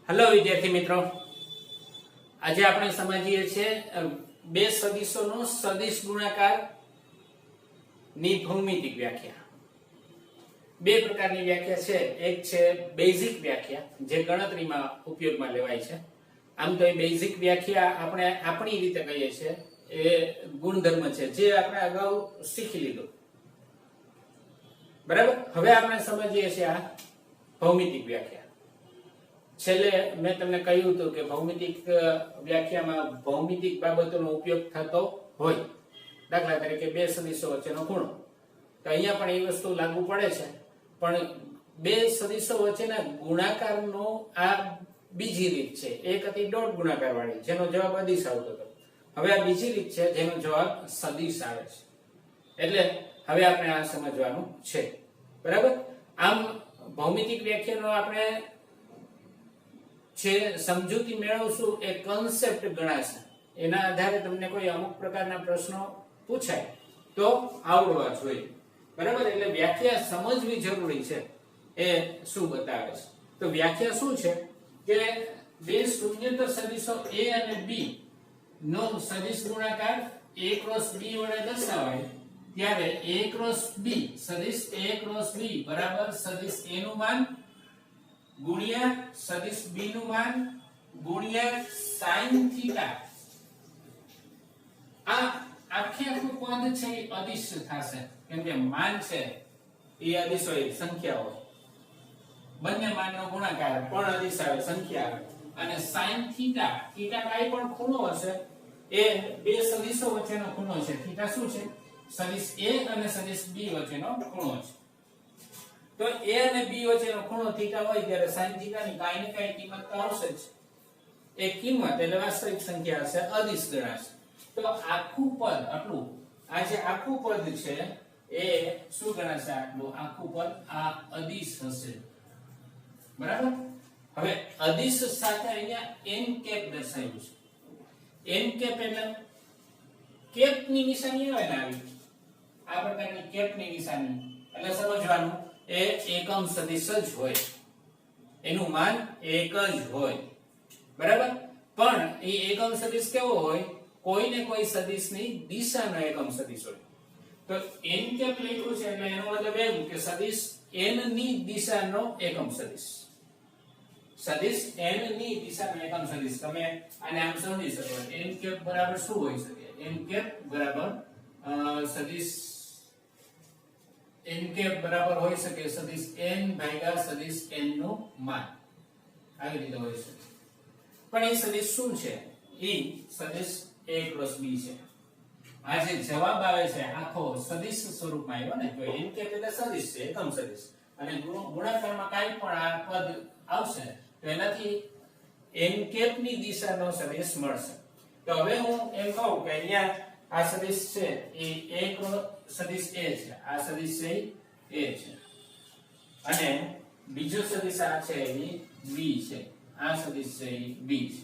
Hello વિદ્યાર્થી મિત્રો, આજે આપણે સમજીએ છીએ બે સદિશોનો સદિશ ગુણાકાર ની ભૌમિતિક વ્યાખ્યા। બે પ્રકારની વ્યાખ્યા છે। એક છે બેઝિક વ્યાખ્યા, જે ગણતરીમાં ઉપયોગમાં લેવાય છે। આમ તો એ બેઝિક વ્યાખ્યા આપણે આપણી રીતે કહીએ છીએ, એ ગુણધર્મ છે જે આપણે અગાઉ શીખી લીધું, બરાબર। હવે આપણે સમજીએ છીએ આ ભૌમિતિક વ્યાખ્યા। છેલ્લે મેં તમને કહ્યું હતું કે ભૌમિતિક વ્યાખ્યામાં ભૌમિતિક બાબતોનો ઉપયોગ થતો હોય, દાખલા તરીકે બે સદિશો વચ્ચેનો ખૂણો, તો અહીંયા પણ એ વસ્તુ લાગુ પડે છે, પણ બે સદિશો વચ્ચેના ગુણાકારનો આ બીજી રીત છે। એક હતી ડોટ ગુણાકાર વાળી, જેનો જવાબ અદિશ આવતો હતો। હવે આ બીજી રીત છે જેનો જવાબ સદિશ આવે છે, એટલે હવે આપણે આ સમજવાનું છે, બરાબર। આમ ભૌમિતિક વ્યાખ્યાનો આપણે છે સમજૂતી મેળવશું, એ કન્સેપ્ટ ગણાશે। એના આધારે તમને કોઈ અમુક પ્રકારના પ્રશ્નો પૂછાય તો આવડવા જોઈએ, બરાબર। એટલે વ્યાખ્યા સમજવી જરૂરી છે, એ શું બતાવે છે। તો વ્યાખ્યા શું છે કે બે શૂન્યતર સદિશો a અને b નો સદિશ ગુણાકાર a ક્રોસ b વડે દર્શાવાય ત્યારે a ક્રોસ b સદિશ a ક્રોસ b બરાબર સદિશ a નું માન ગુણ્યા સદિશ b નું માન ગુણ્યા sin થીટા। આ આખું પદ છે એ અદિશ થશે, કેમ કે માન છે એ અદિશ હોય, સંખ્યા હોય, બંને માનનો ગુણાકાર પણ અદિશ આવે, સંખ્યા આવે। અને sin થીટા, થીટા કાઈ પણ ખૂણો હશે, એ બે સદિશો વચ્ચેનો ખૂણો છે। થીટા શું છે? સદિશ a અને સદિશ b વચ્ચેનો ખૂણો છે। તો a અને b વચ્ચેનો ખૂણો થીટા હોય ત્યારે sin થીટાની કાઈ ને કાઈ કિંમત તો આવશે જ। એ કિંમત એટલે વાસ્તવિક સંખ્યા હશે, અદિશ ગણાશે। તો આખું પદ આટલું, આ જે આખું પદ છે એ શું ગણાશે? આટલું આખું પદ આ અદિશ હશે, બરાબર। હવે અદિશ સાથે અહીંયા n કેપ દર્શાવ્યું છે। n કેપ એટલે કેપ ની નિશાની આવે ને, આવી આ પ્રકારની કેપ ની નિશાની, એટલે સમજવાનું એ એકમ સદિશ જ હોય, એનું માન એક જ હોય, બરાબર। પણ એ એકમ સદિશ કેવો હોય? કોઈ ને કોઈ સદિશની દિશાનો એકમ સદિશ હોય। તો n કેપ લખ્યું છે એટલે એનો મતલબ એવું કે સદિશ n ની દિશાનો એકમ સદિશ, સદિશ n ની દિશાનો એકમ સદિશ। તમે આને આમ સમજી શકો, n કેપ બરાબર શું હોઈ શકે? n કેપ બરાબર સદિશ n કેપ બરાબર હોઈ શકે સદિશ n ભાગ્યા સદિશ n નું માન, આવી રીતે હોઈ શકે। પણ એ સદિશ શું છે? એ સદિશ a ક્રોસ b છે। આ જે જવાબ આવે છે આખો સદિશ સ્વરૂપમાં આવ્યો ને, તો n કેપ એટલે સદિશ છે, એકમ સદિશ, અને ગુણાકારમાં કાઈ પણ આ પદ આવશે તો એનાથી n કેપ ની દિશાનો સદિશ મળશે। તો હવે હું એમ કહું કે અહીંયા આ સદિશ છે એ એક સદિશ a છે, આ સદિશ છે a છે, અને બીજો સદિશ આ છે એ b છે, આ સદિશ છે એ b છે,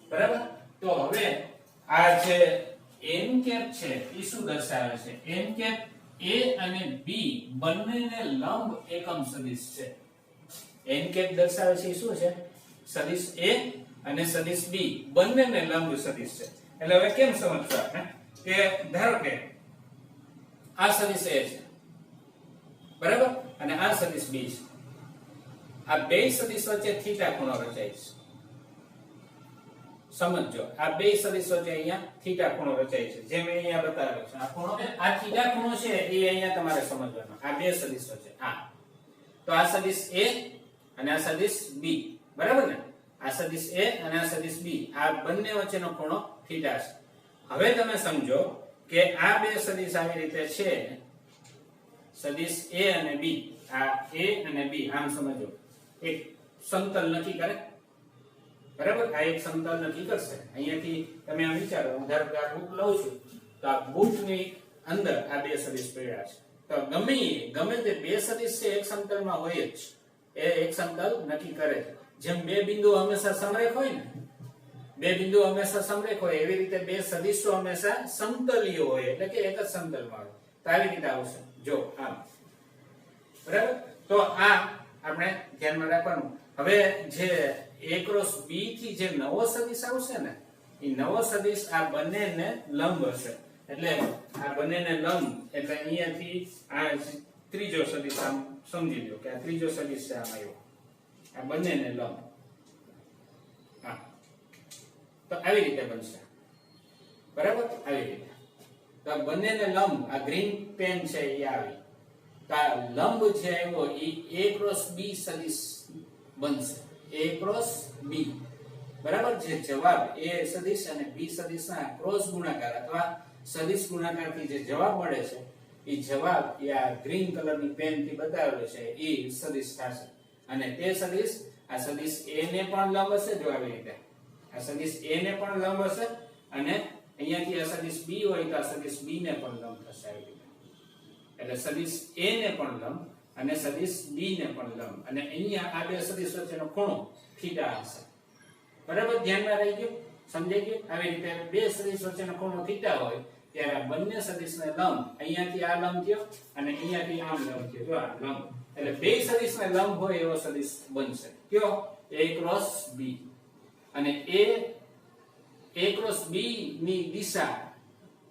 બરાબર। તો હવે આ જે n કેપ છે એ શું દર્શાવે છે? n કેપ a અને b બંનેને લંબ એકમ સદિશ છે। n કેપ દર્શાવે છે એ શું છે? સદિશ a અને સદિશ b બંનેને લંબ સદિશ છે। એટલે હવે કેમ સમજવું આપણે કે ધારો કે આ સદિશ a છે, બરાબર, અને આ સદિશ b છે। આ બે સદિશ વચ્ચે થીટા ખૂણો રચાય છે, સમજો। આ બે સદિશ વચ્ચે અહીંયા થીટા ખૂણો રચાય છે, જેમ અહીંયા બતાવ્યો છે। આ ખૂણો, આ થીટા ખૂણો છે એ અહીંયા તમારે સમજવાનો, આ બે સદિશ વચ્ચે આ, તો આ સદિશ a અને આ સદિશ b, બરાબર ને? આ સદિશ a અને આ સદિશ b, આ બંને વચ્ચેનો ખૂણો થીટા છે। હવે તમે સમજો કે આ બે સદિશ આવી રીતે છે, સદિશ a અને b, આ a અને b, આમ સમજો એક સમતલ નક્કી કરે, બરાબર? આ એક સમતલ નક્કી કરશે। અહીંયાથી તમે આમ વિચારો, ધારો કે આ બુક લઉં છું, તો આ બુકની અંદર આ બે સદિશ પડ્યા છે, તો ગમે તે બે સદિશ છે એક સમતલમાં હોય જ, એ એક સમતલ નક્કી કરે છે। જેમ બે બિંદુ હંમેશા સમરેખ હોય ને, બે બિંદુ હંમેશા સમરેખ હોય, એવી રીતે બે સદિશો હંમેશા સમતલીય હોય, એટલે કે એક જ સમતલમાં હોય। તો આવી રીતે આવશે, જો આમ, બરાબર? તો આ આપણે ધ્યાનમાં રાખવાનું હવે જે a ક્રોસ b થી જે નવો સદિશ આવશે ને એ નવો સદિશ આ બંનેને લંબ હશે એટલે આ બંનેને લંબ એટલે અહીંયાથી આ ત્રીજો સદિશ આમ સમજી લો કે આ ત્રીજો સદિશ છે આમ આવ્યો આ બંનેને લંબ હા તો આવી રીતે બનશે બરાબર આવી રીતે તો આ બંનેને લંબ આ ગ્રીન પેન છે એ આવી તો આ લંબ છે આવ્યો એ a ક્રોસ b સદિશ બનશે a ક્રોસ b બરાબર જે જવાબ a સદિશ અને b સદિશના ક્રોસ ગુણાકાર અથવા સદિશ ગુણાકારથી જે જવાબ મળે છે એ જવાબ એ આ ગ્રીન કલરની પેન થી બતાવેલો છે એ સદિશ થશે અને તે સદિશ આ સદિશ a ને પણ લંબ હશે જો આવી રીતે આ સદિશ a ને પણ લંબ હશે અને અહીંયાથી આ સદિશ b હોય તો આ સદિશ b ને પણ લંબ થશે આવી રીતે એટલે સદિશ a ને પણ લંબ અને સદિશ b ને પણ લંબ અને અહીંયા આ બે સદિશ વચ્ચેનો ખૂણો થીટા હશે બરાબર ધ્યાનમાં રહી ગયું સમજાઈ ગયું આવી રીતે બે સદિશ વચ્ચેનો ખૂણો થીટા હોય ત્યારે આ બંને સદિશને લંબ અહીંયાથી આ લંબ થયો અને અહીંયાથી આમ લંબ થયો જો આ લંબ એટલે બે સદિશને લંબ હોય એવો સદિશ બનશે કયો a ક્રોસ b અને a ક્રોસ b ની દિશા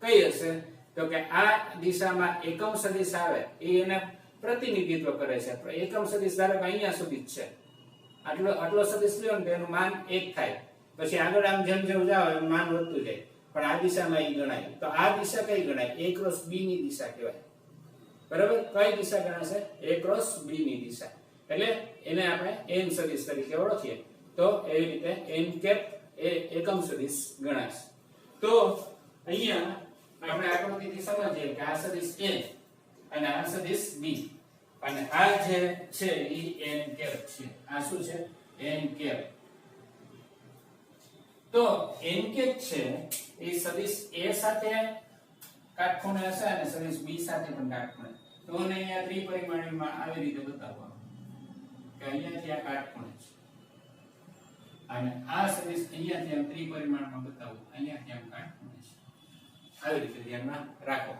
કઈ હશે તો કે આ દિશામાં એકમ સદિશ આવે એ એને પ્રતિનિધિત્વ કરે છે એકમ સદિશ ધારો કે અહીંયા સુધી જ છે આટલો સદિશ લ્યો ને તેનું માન 1 થાય પછી આગળ આમ જેમ જેમ જાવ એમ માન વધતું જાય પણ આ દિશામાં ઈ ગણાય તો આ દિશા કઈ ગણાય a ક્રોસ b ની દિશા કહેવાય બરાબર કઈ દિશા ગણાશે a ક્રોસ b ની દિશા એટલે એને આપણે n સદિશ તરીકે ઓળખીએ તો એવી રીતે n કેપ એ એકમ સદિશ ગણાશે તો અહીંયા આપણે આકૃતિથી સમજીએ કે આ સદિશ a અને આ સદિશ b અને આ જે છે ઈ n કેપ છે આ શું છે n કેપ તો n કેપ છે એ સદિશ a સાથે કાટખૂણે હશે અને સદિશ b સાથે પણ કાટખૂણે તો ને અહીંયા ત્રિપરિમાણીયમાં આવી રીતે બતાવવાનું કે અહીંયાથી આ કાટખૂણે છે અને આ સદિશ અહીંયાથી આમ ત્રિપરિમાણમાં બતાવું અહીંયાથી આમ કાટખૂણે છે આવી રીતે ધ્યાનમાં રાખો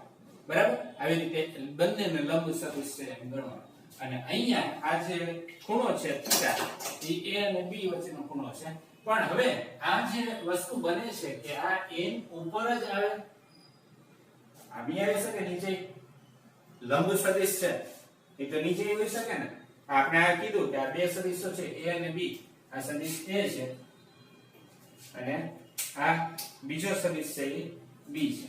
બરાબર આવી રીતે બંનેને લંબ સદિશ છે એમ ગણવાનું અને અહીંયા આ જે ખૂણો છે થીટા એ a અને b વચ્ચેનો ખૂણો છે પણ હવે આ જે વસ્તુ બને છે કે આ n ઉપર જ આવે આવી આવી શકે નીચે લંબ સદિશ છે એ તો નીચે આવી શકે ને આપણે આ કીધું કે આ બે સદિશો છે a અને b આ સદિશ a છે અને આ બીજો સદિશ છે એ b છે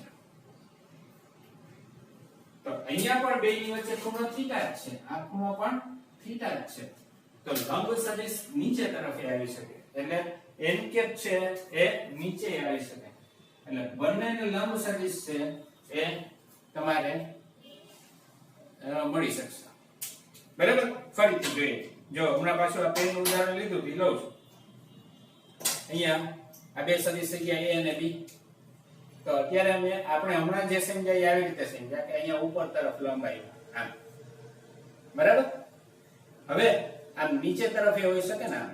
તો અહીંયા પણ બેની વચ્ચે ખૂણો થીટા જ છે આ ખૂણો પણ થીટા જ છે તો લંબ સદિશ નીચે તરફ આવી શકે એટલે n કેપ છે એ નીચે આવી શકે એટલે બંનેને લંબ સદિશ છે એ તમારે મળી શકશે બરાબર ફરીથી જોઈએ જો હમણાં પાછું આ પેન ઉદાહરણ લીધું થી લઉં છું અહીંયા આ બે સદિશ જગ્યા a અને b તો અત્યારે આપણે હમણાં જે સમજાય આવી રીતે સમજ્યા કે અહીંયા ઉપર તરફ લંબાઈ આમ બરાબર હવે આમ નીચે તરફ એ હોઈ શકે ને આમ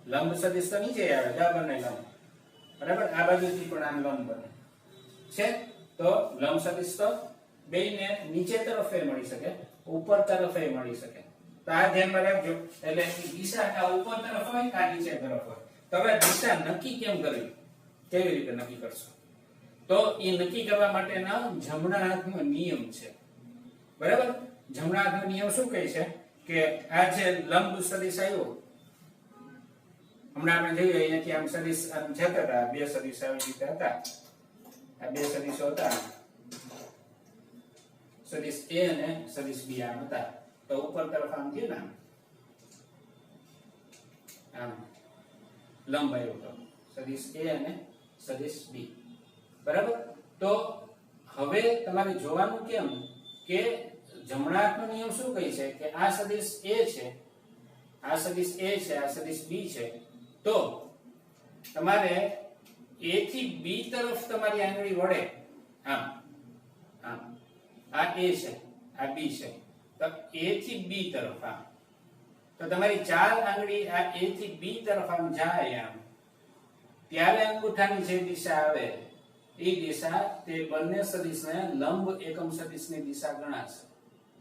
લંબ સદિશ તો નીચે આવે જા બને લંબ બરાબર આ બાજુથી પણ આમ લંબ બને છે તો લંબ સદિશ તો બેયને નીચે તરફ એ મળી શકે ઉપર તરફ એ મળી શકે તો આ ધ્યાનમાં રાખજો એટલે દિશા કા ઉપર તરફ હોય કા નીચે તરફ હોય તો હવે દિશા નક્કી કેમ કરવી કેવી રીતે નક્કી કરશો તો એ નક્કી કરવા માટેના જમણા હાથનો નિયમ છે બરાબર જમણા હાથનો નિયમ શું કહે છે કે આ જે લંબ સદિશ આવ્યો હમણાં આપણે જોઈએ અહીંયાથી આમ સદિશ આમ જતા હતા બે સદિશ આવી રીતે હતા આ બે સદિશો હતા સદિશ a અને સદિશ b આમ હતા તો ઉપર તરફ આમ થયું ને આમ લંબ આવ્યો તો સદિશ a અને સદિશ b બરાબર તો હવે તમારે જોવાનું કેમ કે જમણા હાથનો નિયમ શું કહે છે કે આ સદિશ a છે આ સદિશ a છે આ સદિશ b છે તો તમારે a થી b તરફ તમારી આંગળી વળે આમ આમ આ a છે આ b છે તો a થી b તરફ આમ તો તમારી ચાર આંગળી આ a થી b તરફ આમ જાય આમ ત્યારે અંગૂઠાની જે દિશા આવે એ દિશા તે બંને સદિશને લંબ એકમ સદિશની દિશા ગણાશે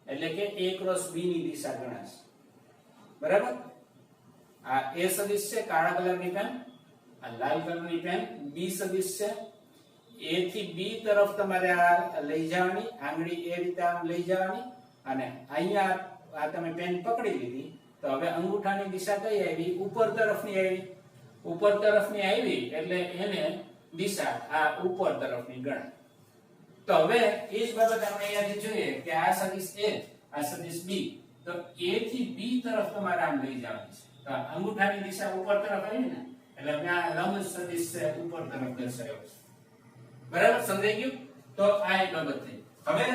એટલે કે a ક્રોસ b ની દિશા ગણાશે બરાબર આ એ સદિશ છે કાળા કલરની પેન, આ લાલ કલરની પેન બી સદિશ છે. એ થી બી તરફ તમારે આ લઈ જવાની, આંગળી એ રીતે આમ લઈ જવાની અને અહીંયા આ તમે પેન પકડી લીધી તો હવે અંગૂઠાની દિશા કઈ આવી? ઉપર તરફની આવી. ઉપર તરફની આવી એટલે એને દિશા આ ઉપર તરફની ગણાય. તો હવે એ જ બાબત આપણે અહીંયાથી જોઈએ કે આ સદિશ A, આ સદિશ B, તો A થી B તરફ તમારે આમ લઈ જવાની છે. તો અંગૂઠાની દિશા ઉપર તરફ આવી ને એટલે મેં આ લંબ સદિશ છે ઉપર તરફ દર્શાવ્યો છે. બરાબર સમજાઈ ગયું? તો આ એક બાબત થઈ. હવે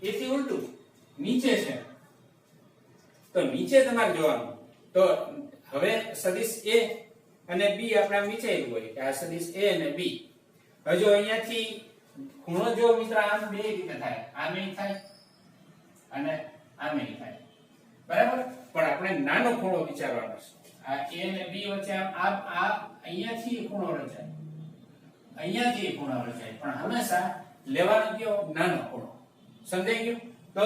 એથી ઉલટું નીચે છે તો નીચે તમારે જોવાનું. તો હવે સદિશ A અને B આપણે નીચે આવ્યું હોય કે આ સદિશ A અને B. હવે જો અહીંયાથી ખૂણો જો મિત્ર આમ બે રીતે થાય, આમે થાય અને આમે થાય. બરાબર? પણ આપણે નાનો ખૂણો વિચારવાનો છે. આ A અને B વચ્ચે આમ આ અહીંયાથી ખૂણો રચાય, અહીંયાથી ખૂણો રચાય, પણ હંમેશા લેવાનો કયો? નાનો ખૂણો. સમજાઈ ગયું? તો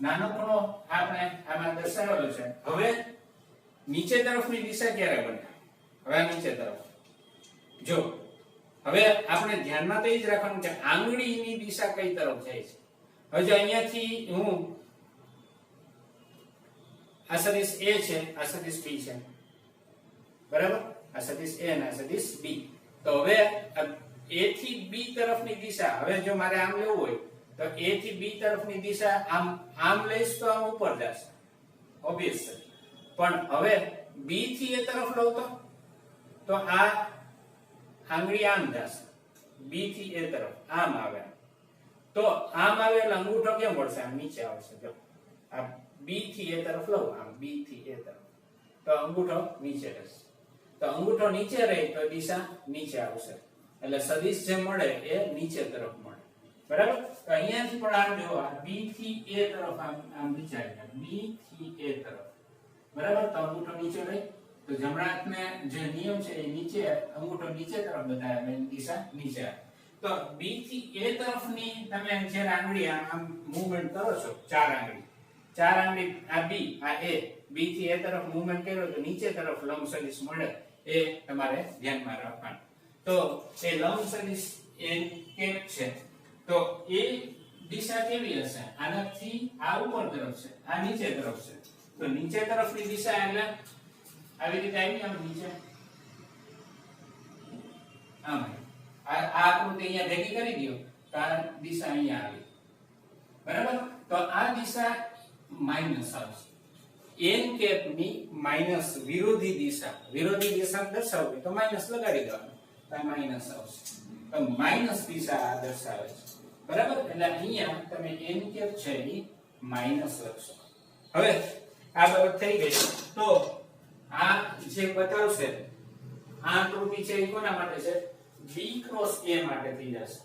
નાનો ખૂણો આપણે આમાં દર્શાવેલો છે. હવે નીચે તરફની દિશા ક્યારે બને? હવે નીચે તરફ જો હવે આપણે ધ્યાનમાં તો એ જ રાખવાનું કે આંગળીની દિશા કઈ તરફ જાય છે. હવે જો અહીંયાથી હું આ સદિશ A છે, આ સદિશ B છે. બરાબર? આ સદિશ A અને આ સદિશ B. તો હવે A થી B તરફની દિશા, હવે જો મારે આમ લેવું હોય તો A થી B તરફની દિશા આમ લઈશ તો આમ ઉપર જશે ઓબ્વિયસ છે. પણ હવે B થી A તરફ લઉં તો આ આંગળી આમ જશે, B થી A તરફ આમ આવે. તો આમ આવે એટલે અંગૂઠો કેમ વળશે? આમ નીચે આવશે. જો આ B થી A તરફ લઉં, આમ B થી A તરફ, તો અંગૂઠો નીચે રહેશે. તો અંગૂઠો નીચે રહે તો દિશા નીચે આવશે. એટલે સદિશ જે મળે એ નીચે તરફ મળે. બરાબર? તો અહીંયાથી પણ આમ જો આ B થી A તરફ આમ વિચારીએ, B થી A તરફ. બરાબર? તો અંગૂઠો નીચે રહે તો જમણા હાથને જે નિયમ છે એ નીચે, અંગૂઠો નીચે તરફ બતાવે એટલે દિશા નીચે આવે. તો B થી A તરફની તમે જે આંગળી આમ મૂવમેન્ટ કરો છો, ચાર આંગળી આ B, આ A, B થી A તરફ મૂવમેન્ટ કર્યો તો નીચે તરફ લંબ સદિશ મળે એ તમારે ધ્યાનમાં રાખવાનું. તો એ લંબ સદિશ એ કેમ છે? તો એ દિશા કેવી હશે? આનાથી આ ઉપર તરફ છે, આ નીચે તરફ છે. તો નીચે તરફની દિશા એટલે આવી રીતે આવી આમ નીચે આમ આ આકૃતિ અહીંયા ભેગી કરી દો તો આ દિશા અહીંયા આવી. બરાબર? તો આ દિશા માઈનસ આવશે. n કેપ ની માઈનસ વિરોધી દિશા દર્શાવવી તો માઈનસ લગાડી દેવાનું તો માઈનસ આવશે. તો માઈનસ દિશા આ દર્શાવે છે. બરાબર? એટલે અહીંયા તમે n કેપ છે એ માઈનસ લખશો. હવે આ બાબત થઈ ગઈ. તો આ જે બતાવશે આ આકૃતિ છે એ કોના માટે છે? B ક્રોસ A માટે થઈ જશે.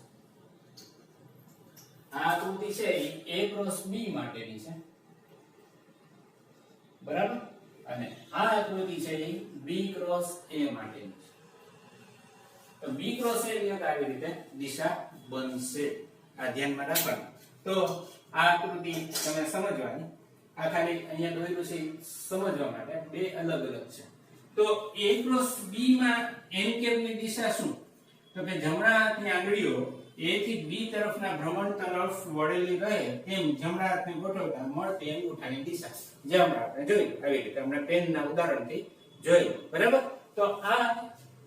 આ આકૃતિ છે એ A ક્રોસ B માટેની છે. બરાબર? અને આ આકૃતિ છે એ B ક્રોસ A માટેની છે. તો B ક્રોસ A ની આવી રીતે દિશા બનશે. આ ધ્યાનમાં રાખવાનું. તો આ આકૃતિ તમે સમજવાની, આ ખાલી અહીંયા દોરેલું છે સમજવા માટે બે અલગ અલગ છે. તો A ક્રોસ B માં n કેપ ની દિશા શું? તો કે જમણા હાથની આંગળીઓ A થી B તરફના ભ્રમણ તરફ વળેલી રહે તેમ જમણા હાથને ગોઠવતા મળતી અંગૂઠાની દિશા જેમ આપણે જોયું આવી રીતે આપણે પેનના ઉદાહરણથી જોયું. બરાબર? તો આ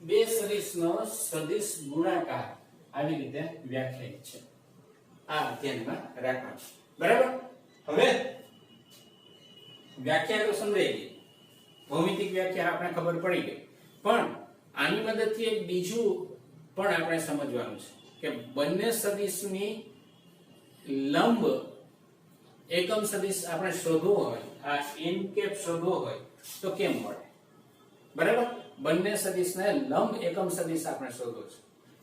બે સદિશનો સદિશ ગુણાકાર આવી રીતે વ્યાખ્યાયિત છે. આ ધ્યાનમાં રાખવાનું. બરાબર? હવે વ્યાખ્યા તો સમજાઈ ગઈ, ભૌમિતિક વ્યાખ્યા આપણે ખબર પડી ગઈ, પણ આની મદદથી એક બીજું પણ આપણે સમજવાનું છે કે બંને સદિશની લંબ એકમ સદિશ આપણે શોધવો હોય, આ n કેપ શોધવો હોય તો કેમ મળે? બરાબર? બંને સદિશને લંબ એકમ સદિશ આપણે શોધવો છે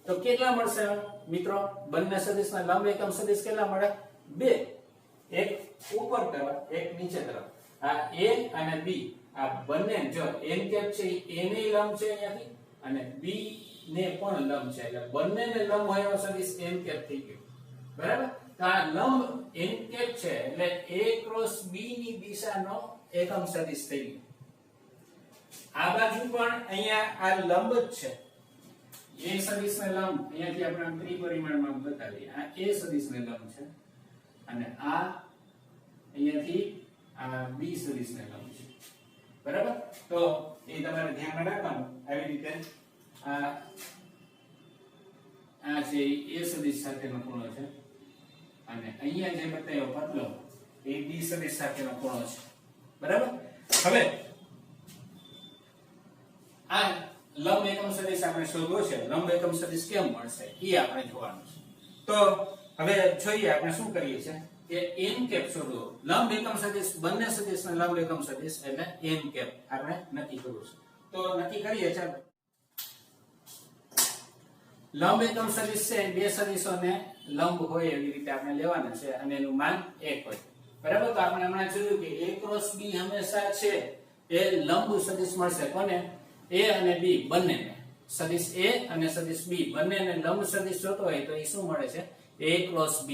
તો કેટલા મળશે મિત્રો? બંને સદિશના લંબ એકમ સદિશ કેટલા મળે? બે, એક ઉપર તરફ એક નીચે તરફ. આ A અને B આ બંને જો n કેપ છે એ ને લંબ છે અહીંયાથી અને B ને પણ લંબ છે એટલે બંનેને લંબ હોય સદિશ n કેપ થઈ ગયો. બરાબર? તો આ લંબ n કેપ છે એટલે A ક્રોસ B ની દિશાનો એકમ સદિશ થઈ ગયો. આ બાજુ પણ અહીંયા આ લંબ જ છે, એ સદિશને લંબ અહીંયાથી આપણે ત્રિપરિમાણમાં બતાવીએ, આ એ સદિશને લંબ છે અને આ અહીંયાથી આ બી સદિશને લંબ છે, બરાબર? તો એ તમારે ધ્યાનમાં રાખવાનું. આવી રીતે આ છે એ સદિશ સાથેનો ખૂણો છે અને અહીંયા જે બતાવ્યો પતલો એ બી સદિશ સાથેનો ખૂણો છે, બરાબર? હવે આ લંબ એકમ સદિશ આપણે શોધવો છે. લંબ એકમ સદિશ કેમ મળશે એ આપણે જોવાનું છે. તો હવે જોઈએ આપણે શું કરીએ છીએ કે n કેપ શોધો. લંબ એકમ સદિશ, બંને સદિશના લંબ એકમ સદિશ એટલે n કેપ આપણે નક્કી કરવું છે. તો નક્કી કરીએ. ચાલો, લંબ એકમ સદિશ છે, બે સદિશોને લંબ હોય એવી રીતે આપણે લેવાના છે અને એનું માન 1 હોય, બરાબર? તો આપણે હમણાં જોયું કે a ક્રોસ b હંમેશા છે એ લંબ સદિશ મળશે. કોને? a અને b બંનેને. સદિશ a અને સદિશ b બંનેને લંબ સદિશ જોતો હોય તો એ શું મળે છે? a ક્રોસ b,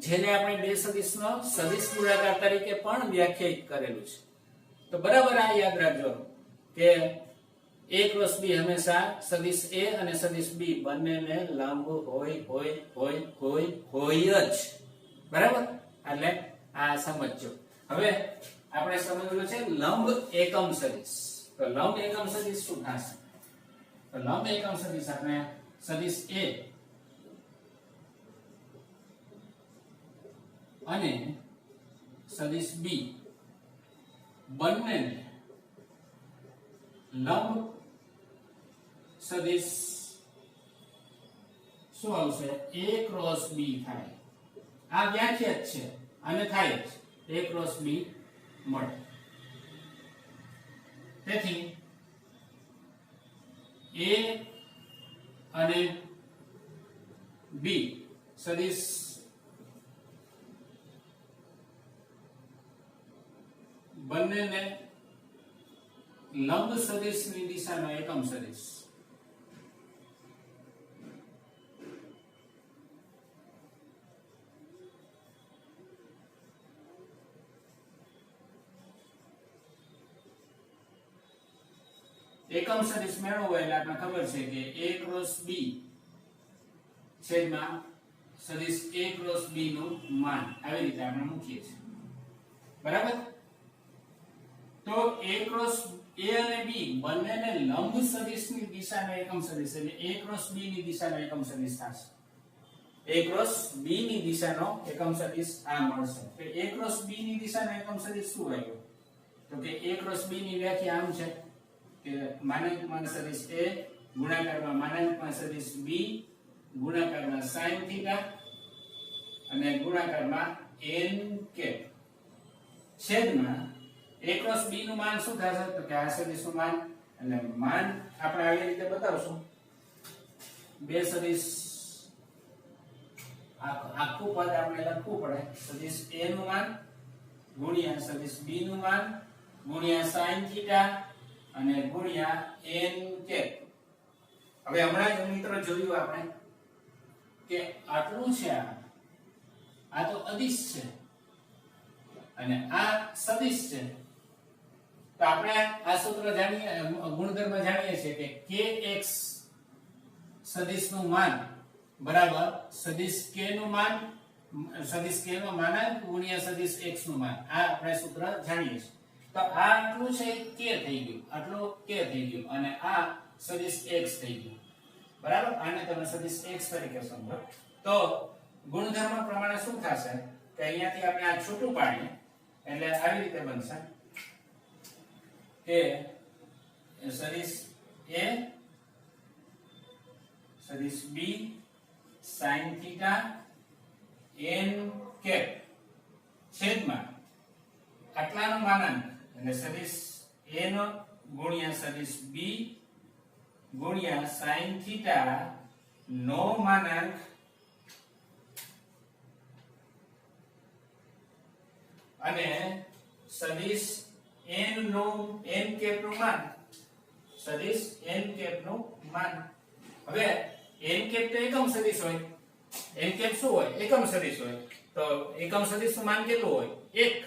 જેને આપણે બે સદિશનો સદિશ ગુણાકાર તરીકે પણ વ્યાખ્યાયિત કરેલું છે. તો બરાબર આ યાદ રાખજો કે a ક્રોસ b હંમેશા સદિશ a અને સદિશ b બંનેને લંબ હોય જ, બરાબર? એટલે આ સમજજો. હવે આપણે સમજવું છે લંબ એકમ સદિશ. તો લંબ એકમ સદિશ શું થશે? તો લંબ એકમ સદિશ આપણે સદિશ a અને સદિશ b બંનેને લંબ સદિશ શું આવશે? a ક્રોસ b થાય. આ વ્યાખ્યા છે અને થાય જ a ક્રોસ b મળે. તેથી a અને b સદિશ બંનેને લંબ સદિશની દિશાનો એકમ સદિશ. એકમ સદિશ મેળવવો એટલે આપણે ખબર છે કે a ક્રોસ b છેદમાં સદિશ a ક્રોસ b નું માન આવી રીતે આપણે મૂકીએ છીએ, બરાબર? તો a ક્રોસ a અને b બંનેને લંબ સદિશની દિશાનો એકમ સદિશ એટલે a ક્રોસ b ની દિશાનો એકમ સદિશ થશે. a ક્રોસ b ની દિશાનો એકમ સદિશ આ મળશે. તો a ક્રોસ b ની દિશાનો એકમ સદિશ શું આવ્યો? તો કે a ક્રોસ b ની વ્યાખ્યા આમ છે કે માનાંકમાં સદિશ a ગુણાકારમાં માનાંકમાં સદિશ b ગુણાકારમાં sin θ અને ગુણાકારમાં n કેપ છેદમાં a ક્રોસ b નું માન શું થશે? તો કે આ સદિશનું માન, એટલે માન આપણે આવી રીતે બતાવશું. બે સદિશ આખું પદ આપણે લખવું પડે. સદિશ a નું માન ગુણ્યા સદિશ b નું માન ગુણ્યા sin θ અને ગુણ્યા n કેપ. હવે હમણાં જ મિત્રો જોયું આપણે કે આટલું છે, આ તો અદિશ છે અને આ સદિશ છે. તો આપણે આ સૂત્ર જાણીએ, ગુણધર્મ જાણીએ છીએ કે kx સદિશનું માન બરાબર સદિશ k નું માન, સદિશ k નો માનાંક ગુણ્યા સદિશ x નું માન. આ આપણે સૂત્ર જાણીએ છીએ. તો આ આટલું છે k થઈ ગયું, આટલું k થઈ ગયું અને આ સદિશ x થઈ ગયું, બરાબર? આને તમે સદિશ x તરીકે સમજો. તો ગુણધર્મ પ્રમાણે શું થશે કે અહીંયાથી આપણે આ છૂટું પાડીએ એટલે આવી રીતે બનશે કે સદિશ a સદિશ b sin θ n કેપ છેદમાં આટલાનું માનાંક એટલે સદિશ a નો ગુણ્યા સદિશ b ગુણ્યા sin θ નો માનાંક અને સદિશ n નું n કેપ નું માન, સદિશ n કેપ નું માન. હવે n કેપ તો એકમ સદિશ હોય, n કેપ શું હોય? એકમ સદિશ હોય. તો એકમ સદિશ નું માન કેટલું હોય? 1.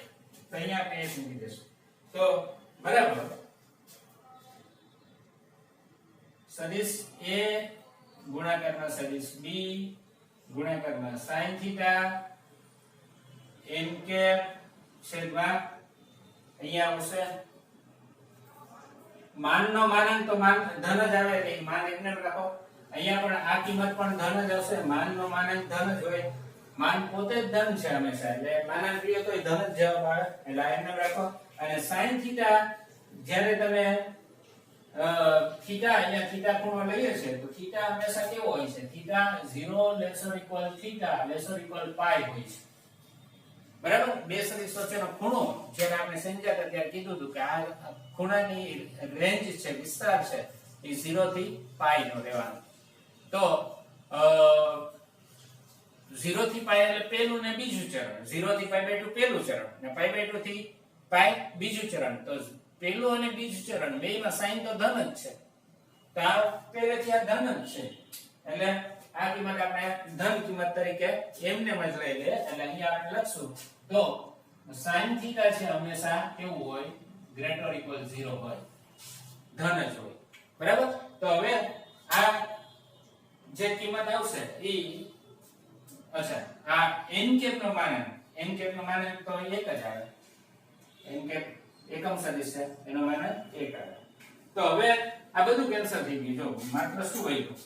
તો અહીંયા આપણે 1 મૂકી દઈશું. તો બરાબર સદિશ a ગુણાકારના સદિશ b ગુણાકારના sin થીટા n કેપ છેદમાં અહીંયા આવશે માનનો માનાંક તો માન ધન જ આવે એટલે માન એકને રાખો. અહીંયા પણ આ કિંમત પણ ધન જ આવશે. માનનો માનાંક ધન જ હોય. માન પોતે જ ધન છે હંમેશા, એટલે માનાંક લ્યો તો ધન જ જવાબ આવે, એટલે આ એકને રાખો. અને sin થીટા જ્યારે તમે થીટા અહીંયા થીટા ખૂણો લઈએ છે તો થીટા હંમેશા કેવો હોય છે? Theta 0 lesser equal theta lesser equal pi હોય છે. બરાબર? બે સદિશ વચ્ચેનો ખૂણો જેને આપણે સમજાતા ત્યારે કીધું હતું કે આ ખૂણાની રેન્જ છે, વિસ્તાર છે એ 0 થી પાઈ નો રહેવાનો. તો 0 થી પાઈ એટલે પહેલું ને બીજું ચરણ, 0 થી પાઈ બાય 2 પહેલું ચરણ ને પાઈ બાય 2 થી પાઈ બીજું ચરણ. તો પહેલું અને બીજું ચરણ બેયમાં સાઈન તો ધન જ છે, તો આ પહેલેથી આ ધન જ છે, એટલે આ કિંમત આપણે ધન કિંમત તરીકે એમને જ લઈ લે. એટલે અહીંયા આપણે લખશું તો sin થીટા છે હંમેશા કેવું હોય? ગ્રેટર ઇક્વલ 0 હોય, ધન જ હોય. બરાબર? તો હવે આ જે કિંમત આવશે એ અચ્છા આ n કેપ નો માનાંક, n કેપ નો માનાંક તો એક જ આવે. n કેપ એકમ સદિશ છે એનો માનાંક 1 આવે. તો હવે આ બધું કેન્સલ થઈ ગયું. જો માત્ર શું બચ્યું?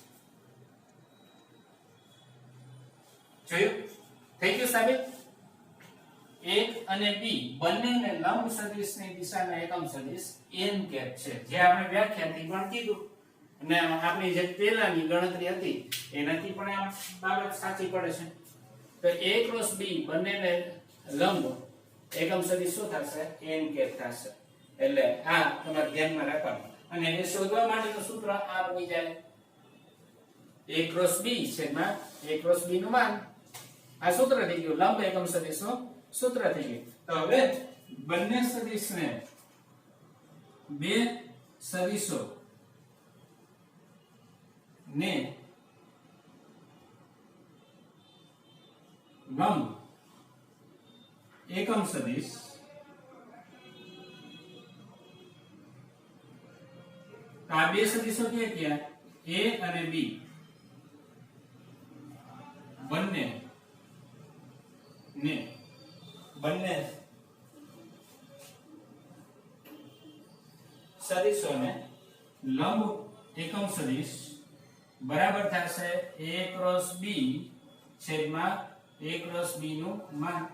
જોયું? થઈ ગયું સાબિત. 1 અને b બંનેને લંબ સદિશની દિશાના એકમ સદિશ n કેપ છે, જે આપણે વ્યાખ્યાથી પણ કીધું અને આપણી જે પહેલાની ગણતરી હતી એનાથી પણ આ બાબત સાચી પડે છે. તો a ક્રોસ b બંનેને લંબ એકમ સદિશ શું થશે? n કેપ થશે. એટલે આ તમારે ધ્યાનમાં રાખવાનું. અને એ શોધવા માટેનું સૂત્ર આ બની જાય a ક્રોસ b છેદમાં a ક્રોસ b નું માન. આ સૂત્ર થઈ ગયું, લંબ એકમ સદિશનું સૂત્ર થઈ ગયું. તો હવે બંને સદિશને બે સદિશો ને લંબ એકમ સદિશ આ બે સદિશો ક્યાં? a અને b બંને સદિશોને લંબ એકમ સદિશ બરાબર થશે a ક્રોસ b છેદમાં a ક્રોસ b નું માન.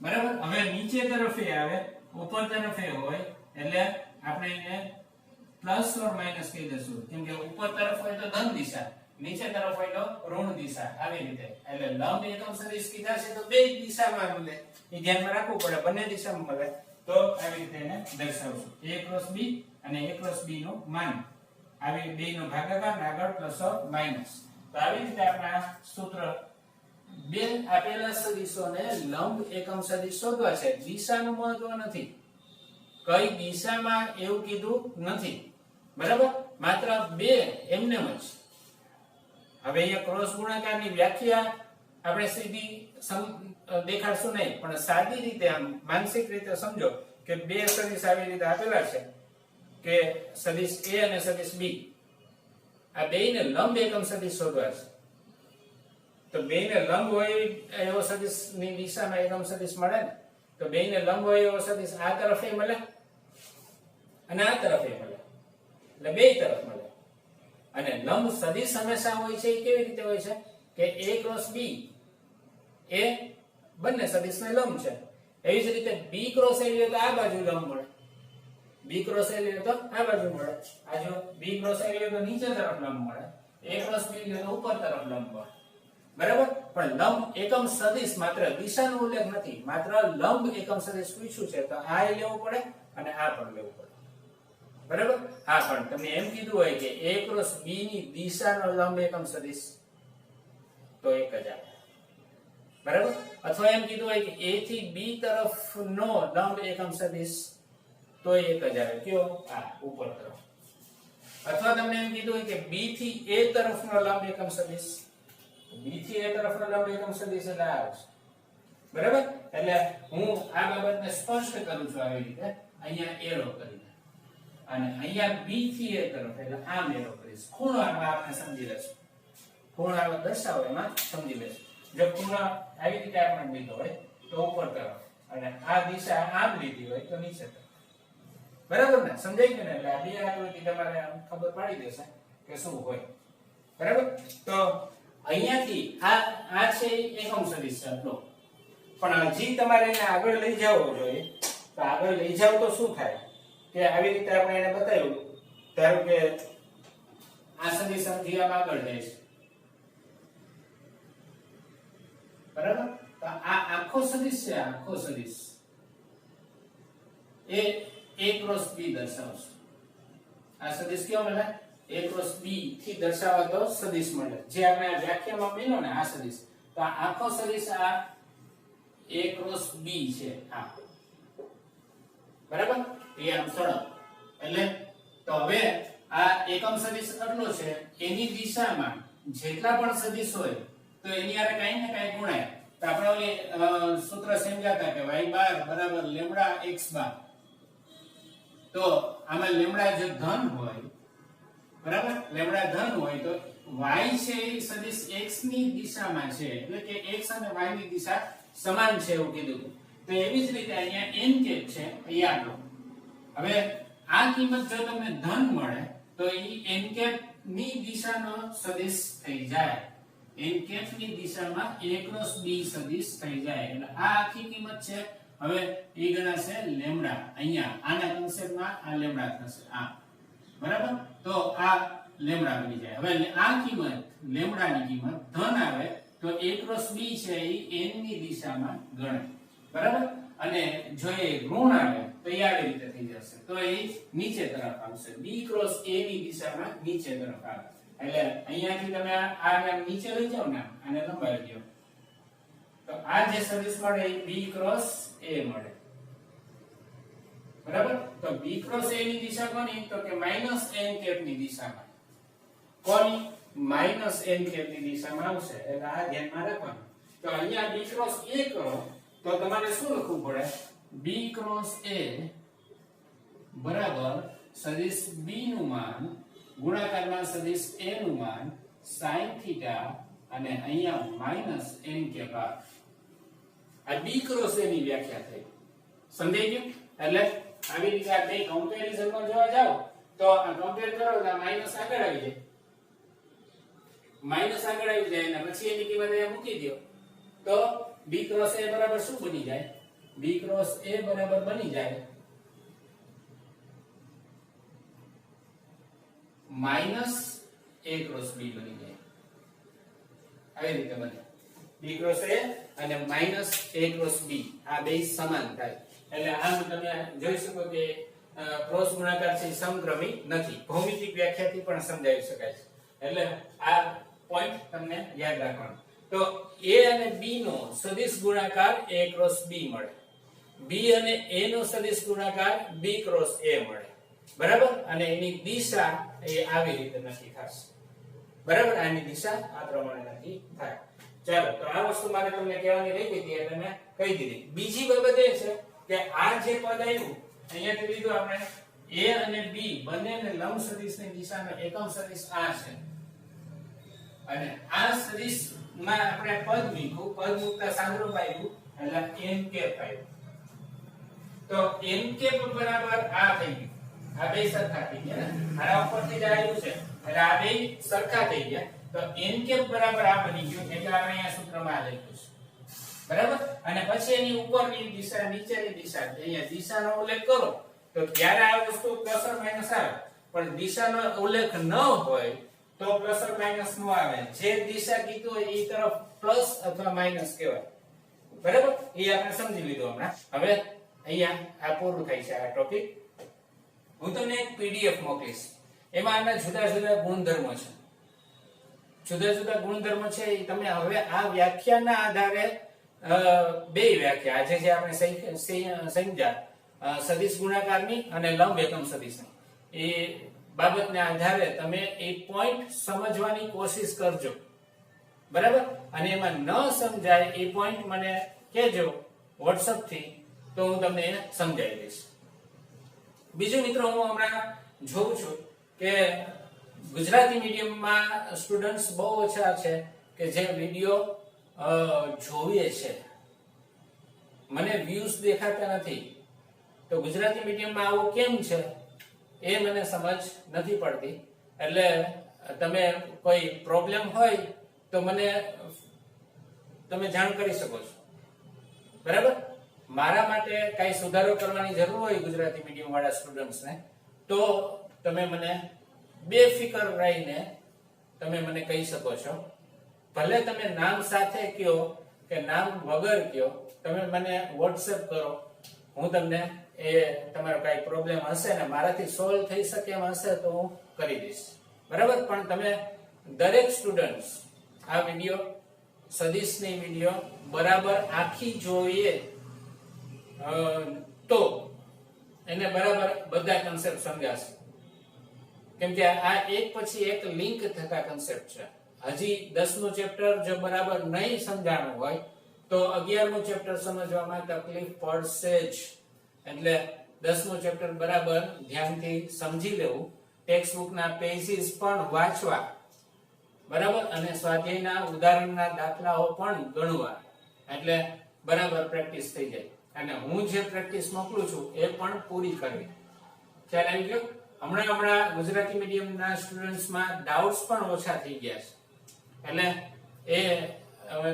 બરાબર? હવે નીચે તરફે આવે, ઉપર તરફે હોય એટલે આપણે એને પ્લસ ઓર માઈનસ કહી દઈશું, કેમ કે ઉપર તરફ હોય તો ધન દિશા, નીચે તરફ હોય તો ઋણ દિશા, આવી રીતે. એટલે લંબ એકમ સદિશ કીધા છે તો બે દિશામાં મળે, એ ધ્યાનમાં રાખવું પડે, બંને દિશામાં મળે તો આવી રીતે એને દર્શાવશું. a ક્રોસ b અને a ક્રોસ b નું માન, આવી બે નો ભાગાકાર ને આગળ પ્લસ ઓર માઈનસ. તો આવી રીતે આપણે આ સૂત્ર બે આપેલા સદિશોને લંબ એકમ સદિશ શોધવા છે. દિશાનું મહત્વ નથી, કઈ દિશામાં એવું કીધું નથી. બરાબર? માત્ર બે એમનેમ જ. હવે અહીંયા ક્રોસ ગુણાકારની વ્યાખ્યા આપણે સીધી દેખાડશું નહીં, પણ સાદી રીતે આમ માનસિક રીતે સમજો કે બે સદિશ આવી રીતે આપેલા છે કે સદિશ a અને સદિશ b, આ બેયને લંબ એકમ સદિશ શોધવા છે. તો બેયને લંબ હોય એવો સદિશની દિશામાં એકમ સદિશ મળે ને, તો બેયને લંબ હોય એવો સદિશ આ તરફે મળે અને આ તરફે મળે, એટલે બેય તરફ મળે. અને લંબ સદિશ હંમેશા હોય છે એ કેવી રીતે હોય છે કે a ક્રોસ b એ બંને સદિશને લંબ છે. એવી જ રીતે b ક્રોસ a લે તો આ બાજુ લંબ મળે, b ક્રોસ a લે તો આ બાજુ મળે. આ જો b ક્રોસ a લે તો નીચે તરફ લંબ મળે, a ક્રોસ b લે તો ઉપર તરફ લંબ મળે. બરાબર? પણ લંબ એકમ સદિશ માત્ર દિશાનો ઉલ્લેખ નથી, માત્ર લંબ એકમ સદિશ પૂછ્યું છે તો આ લેવું પડે અને આ પણ લેવું પડે. બરાબર? હા, પણ તમને એમ કીધું હોય કે a ક્રોસ b ની દિશાનો લંબ એકમ સદિશ તો એક જ આવે. બરાબર? અથવા એમ કીધું હોય કે a થી b તરફનો લંબ એકમ સદિશ તો એક જ આવે. કયો? આ ઉપર તરફ. અથવા તમને એમ કીધું હોય કે b થી a તરફનો લંબ એકમ સદિશ, b થી a તરફનો લંબ એકમ સદિશ એટલે આ આવશે. બરાબર? એટલે હું આ બાબતને સ્પષ્ટ કરું છું આવી રીતે, અહીંયા એરો કરીને. અને અહીંયા B થી A તરફ એટલે આમ એરો કરીશ. ખૂણો આપણે સમજી લેશું. ખૂણો દર્શાવો એમાં સમજી લેશું. જો ખૂણો આવી રીતે આપણે લીધો હોય તો ઉપર તરફ અને આ દિશા આમ લીધી હોય તો નીચે તરફ. બરાબર ને? સમજાઈ ગયું ને? એટલે આ બે આકૃતિ તમારે ખબર પડી જશે કે શું હોય. બરાબર? તો અહીંયાથી આ છે એકમ સદિશ છે આટલો. પણ હજી તમારે એને આગળ લઈ જવો જોઈએ. તો આગળ લઈ જાવ તો શું થાય કે આવી રીતે આપણે એને બતાવ્યું. ધારો કે આ સદિશ હજી આમ આગળ જાય છે. બરાબર? તો આ આખો સદિશ છે. આખો સદિશ એ A ક્રોસ B દર્શાવશે. આ સદિશ કેવો મળે? A ક્રોસ B થી દર્શાવાતો સદિશ મળે. જે આપણે આ વ્યાખ્યામાં મેળવ્યો ને આ સદિશ. તો આ આખો સદિશ આ A ક્રોસ B છે આ. બરાબર? એ આમ સળંગ. એટલે તો હવે આ એકમ સદિશ આટલો છે એની દિશામાં જેટલા પણ સદિશ હોય તો એની હારે કાઈ ને કાઈ ગુણાય. તો આપણે ઓલી સૂત્ર સમજાતા કે y બાર બરાબર લેમ્ડા x બાર. તો આમાં લેમ્ડા જો ધન હોય, બરાબર, લેમ્ડા ધન હોય તો y છે એ સદિશ x ની દિશામાં છે. એટલે કે x અને y ની દિશા સમાન છે એવું કીધું. તો એવી જ રીતે અહીંયા n કેપ છે અહીંયા લો. હવે આ કિંમત જો તમને ધન મળે તો ઈ n કેપ ની દિશાનો સદિશ થઈ જાય. n કેપ ની દિશામાં a ક્રોસ b સદિશ થઈ જાય. એટલે આ આખી કિંમત છે. હવે એ ગણાશે લેમ્ડા. અહીંયા આના કન્સેપ્ટમાં આ લેમ્ડા થશે આ. બરાબર? તો આ લેમ્ડા બની જાય. હવે આ કિંમત લેમ્ડાની કિંમત ધન આવે તો a ક્રોસ b છે એ n ની દિશામાં ગણાય. બરાબર? અને જો એ ઋણ આવે તો એ આવી રીતે થઈ જશે. તો એ નીચે તરફ આવશે. b ક્રોસ a ની દિશામાં નીચે તરફ આવે. એટલે અહીંયાથી તમે આને નીચે લઈ જાવ ને આને લંબાવી દો તો આ જે સદિશ મળે એ b ક્રોસ a મળે. બરાબર? તો b ક્રોસ a ની દિશા કોની? તો કે માઈનસ n કેપ ની દિશામાં. કોની? માઈનસ n કેપ ની દિશામાં આવશે. એટલે આ ધ્યાનમાં રાખવાનું. તો અહીંયા b ક્રોસ a કરો તો તમારે શું લખવું પડે? b ક્રોસ a બરાબર સદિશ b નું માન ગુણાકારમાં સદિશ a નું માન sin થીટા અને અહીંયા માઈનસ n કેપ. આ b ક્રોસ a ની વ્યાખ્યા થઈ. સમજાઈ ગયું? એટલે આવી રીતે આ બે કમ્પેરિઝનમાં જોવા જાવ તો આ કમ્પેર કરો તો માઈનસ આગળ આવી જાય. માઈનસ આગળ આવી જાય અને પછી એની કિંમત અહીંયા મૂકી દો તો b ક્રોસ a બરાબર શું બની જાય? b ક્રોસ a બરાબર બની જાય માઈનસ a ક્રોસ b બની જાય. આવી રીતે બને. b ક્રોસ a અને માઈનસ a ક્રોસ b આ બે સમાન થાય. એટલે આમ તમે જોઈ શકો કે ક્રોસ ગુણાકાર છે સમક્રમી નથી. ભૌમિતિક વ્યાખ્યાથી પણ સમજાવી શકાય છે. એટલે આ પોઈન્ટ તમને યાદ રાખવાનો. તો a અને b નો સદિશ ગુણાકાર a ક્રોસ b મળે. b અને a નો સદિશ ગુણાકાર b ક્રોસ a મળે. બરાબર? અને એની દિશા એ આવી રીતે નક્કી થશે. બરાબર? આની દિશા આ પ્રમાણે નક્કી થાય. ચાલો, તો આ વસ્તુ મારે તમને કહેવાની રહી ગઈ હતી એટલે મેં કહી દીધી. બીજી બાબત એ છે કે આ જે પદ આવ્યું અહીંયાથી લીધું આપણે a અને b બંનેને લંબ સદિશની દિશાનો એકમ સદિશ આ છે. અને આ સદિશમાં આપણે પદ મૂક્યું. પદ મૂકતા સાંદ્રપ આવ્યું એટલે n કેપ આવ્યું. તો n કેપ બરાબર આ થઈ ગયું. આ બે સરખા થઈ ગયા ને? આના ઉપરથી જ આવ્યું છે એટલે આ બે સરખા થઈ ગયા. તો n કેપ બરાબર આ બની ગયું. એટલે આપણે અહીંયા સૂત્રમાં આ લખ્યું છે. બરાબર? અને પછી એની ઉપરની દિશા નીચેની દિશા અહીંયા દિશાનો ઉલ્લેખ કરો તો ત્યારે આ વસ્તુ પ્લસ ઓર માઈનસ આવે. પણ દિશાનો ઉલ્લેખ ન હોય તો પ્લસ ઓર માઈનસ નો આવે. જે દિશા કીધું હોય એ તરફ પ્લસ અથવા માઈનસ કહેવાય. બરાબર? એ આપણે સમજી લીધું હમણાં. હવે અહીંયા આ પૂરું થાય છે આ ટોપિક. હું તમને એક પીડીએફ મોકલીશ. એમાં આના જુદા જુદા ગુણધર્મો છે. જુદા જુદા ગુણધર્મો છે એ તમે હવે આ વ્યાખ્યાના આધારે બે વ્યાખ્યા આજે જે આપણે સમજ્યા સદિશ ગુણાકારની અને લંબ એકમ સદિશની એ બાબતના આધારે તમે એ પોઈન્ટ સમજવાની કોશિશ કરજો. બરાબર? અને એમાં ન સમજાય એ પોઈન્ટ મને કહેજો WhatsApp થી તો હું તમને સમજાવી દઈશ. બીજું મિત્રો, હું હમણાં જોઉં છું કે ગુજરાતી મીડિયમમાં સ્ટુડન્ટ્સ બહુ ઓછા છે કે જે વિડીયો જોઈએ છે. મને વ્યૂઝ દેખાતા નથી. તો ગુજરાતી મીડિયમમાં આવું કેમ છે એ મને સમજ નથી પડતી. એટલે તમે કોઈ પ્રોબ્લેમ હોય તો મને તમે જાણ કરી શકો છો. બરાબર? મારા માટે કઈ સુધારો કરવાની જરૂર હોય ગુજરાતી મીડિયમ વાળા સ્ટુડન્ટ્સને તો તમે મને બેફિકર રહીને તમે મને કહી શકો છો. ભલે તમે નામ સાથે કયો કે નામ વગર કયો, તમે મને WhatsApp કરો. હું તમને એ તમારો કઈ પ્રોબ્લેમ હશે ને મારાથી સોલ્વ થઈ શકે એમ હશે તો હું કરી દઈશ. બરાબર? પણ તમે દરેક સ્ટુડન્ટ્સ આ વિડિયો સદીશની વિડિયો બરાબર આખી જોઈએ તો એને બરાબર બધા કન્સેપ્ટ સમજાશે. કેમ કે આ એક પછી એક લિંક થતા કન્સેપ્ટ છે. હજી 10મું ચેપ્ટર જો બરાબર નહીં સમજાણું હોય તો 11મું ચેપ્ટર સમજવામાં તકલીફ પડશે જ. એટલે 10મું ચેપ્ટર બરાબર ધ્યાનથી સમજી લેવું. ટેક્સ્ટ બુકના પેજીસ પણ વાંચવા. બરાબર? અને સ્વાધ્યાયના ઉદાહરણના દાખલાઓ પણ ગણવા. એટલે બરાબર પ્રેક્ટિસ થઈ જાય. અને હું જે પ્રેક્ટિસ મોકલું છું એ પણ પૂરી કરવી. ખ્યાલ આવી ગયો? હમણાં ગુજરાતી મીડિયમના સ્ટુડન્ટ્સમાં ડાઉટ્સ પણ ઓછા થઈ ગયા છે. એટલે એ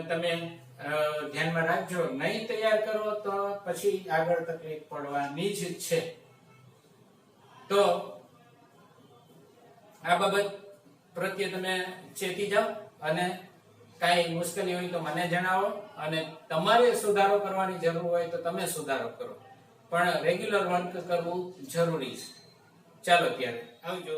તમે ધ્યાનમાં રાખજો. નહીં તૈયાર કરો તો પછી આગળ તકલીફ પડવાની જ છે. તો આ બાબત પ્રત્યે તમે ચેતી જાઓ અને કાંઈ મુશ્કેલી હોય તો મને જણાવો. અને તમારે સુધારો કરવાની જરૂર હોય તો તમે સુધારો કરો. પણ રેગ્યુલર વર્ક કરવું જરૂરી છે. ચાલો ત્યારે આવજો.